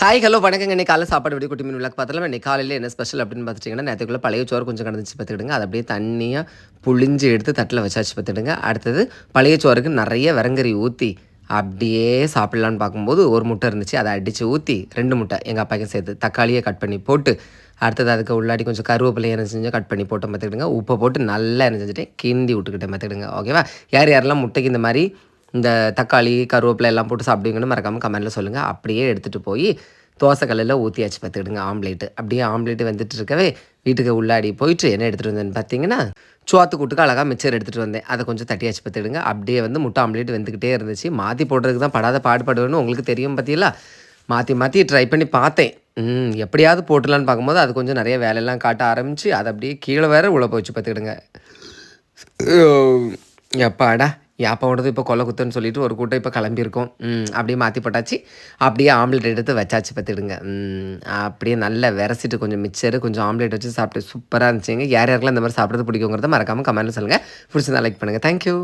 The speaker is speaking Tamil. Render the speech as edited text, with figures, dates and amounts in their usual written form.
ஹாய் ஹலோ வணக்கங்க. இன்னைக்கு காலைல சாப்பாடு எப்படி குட்டி மீன் விளக்கு பார்த்தலாம். இன்னைக்கு காலையில் என்ன ஸ்பெஷல் அப்படின்னு பார்த்துட்டிங்கன்னா, நேற்றுக்குள்ளே பழைய சோறு கொஞ்சம் கிடந்துச்சு பார்த்துக்கிடுங்க. அதை அப்படியே தண்ணியாக புழிஞ்சு எடுத்து தட்டில் வச்சாச்சு பார்த்துடுங்க. அடுத்தது பழைய சோறுக்கு நிறைய விரங்கறி ஊற்றி அப்படியே சாப்பிட்லான்னு பார்க்கும்போது ஒரு முட்டை இருந்துச்சு. அதை அடித்து ஊற்றி 2 முட்டை எங்கள் அப்பாவுக்கும் சேர்த்து தக்காளியை கட் பண்ணி போட்டு, அடுத்தது அதுக்கு உள்ளாடி கொஞ்சம் கருவேப்பிலை என்ன செஞ்சோம் கட் பண்ணி போட்டோம் பார்த்துக்கிடுங்க. உப்பை போட்டு நல்லா என்ன செஞ்சுட்டு கிண்டி விட்டுக்கிட்டேன் பார்த்துக்கிடுங்க. ஓகேவா? யார் யாரெல்லாம் முட்டைக்கு இந்த மாதிரி இந்த தக்காளி கருவேப்பிலை எல்லாம் போட்டு சாப்பிடுவீங்கன்னு மறக்காமல் கமெண்ட்டில் சொல்லுங்கள். அப்படியே எடுத்துகிட்டு போய் தோசை கல்லில் ஊற்றியாச்சு பார்த்துக்கிடுங்க ஆம்லேட்டு. அப்படியே ஆம்லேட்டு வந்துட்டு இருக்கவே வீட்டுக்கு உள்ளாடி போயிட்டு என்ன எடுத்துகிட்டு வந்தேன்னு பார்த்தீங்கன்னா, சோத்து கூட்டுக்கு அழகாக மிச்சர் எடுத்துகிட்டு வந்தேன். அதை கொஞ்சம் தட்டியாச்சு பார்த்துக்கிடுங்க. அப்படியே வந்து முட்டை ஆம்லேட் வெந்துக்கிட்டே இருந்துச்சு. மாற்றி போடுறதுக்கு தான் படாத பாடுபடுவேன்னு உங்களுக்கு தெரியும் பார்த்தீங்களா. மாற்றி மாற்றி ட்ரை பண்ணி பார்த்தேன். எப்படியாவது போட்டுடலான்னு பார்க்கும்போது அது கொஞ்சம் நிறைய வேலையெல்லாம் காட்ட ஆரம்பித்து அதை அப்படியே கீழே வேற உள்ள போச்சு பார்த்துக்கிடுங்க. எப்பாடா யாப்பாவோடது இப்போ கொலை குத்துன்னு சொல்லிட்டு ஒரு கூட்டம் இப்போ கிளம்பியிருக்கோம். அப்படியே மாற்றி போட்டாச்சு. அப்படியே ஆம்லேட் எடுத்து வச்சாச்சு பார்த்துடுங்க. அப்படியே நல்லா விரசிட்டு கொஞ்சம் மிச்சரு கொஞ்சம் ஆம்லேட் வச்சு சாப்பிட்டு சூப்பராக இருந்துச்சுங்க. யார் யாருக்கெல்லாம் இந்த மாதிரி சாப்பிட்றது பிடிக்குங்கிறத மறக்காமல் கமெண்ட்டில் சொல்லுங்கள். பிடிச்சிருந்தா லைக் பண்ணுங்கள். தேங்க்யூ.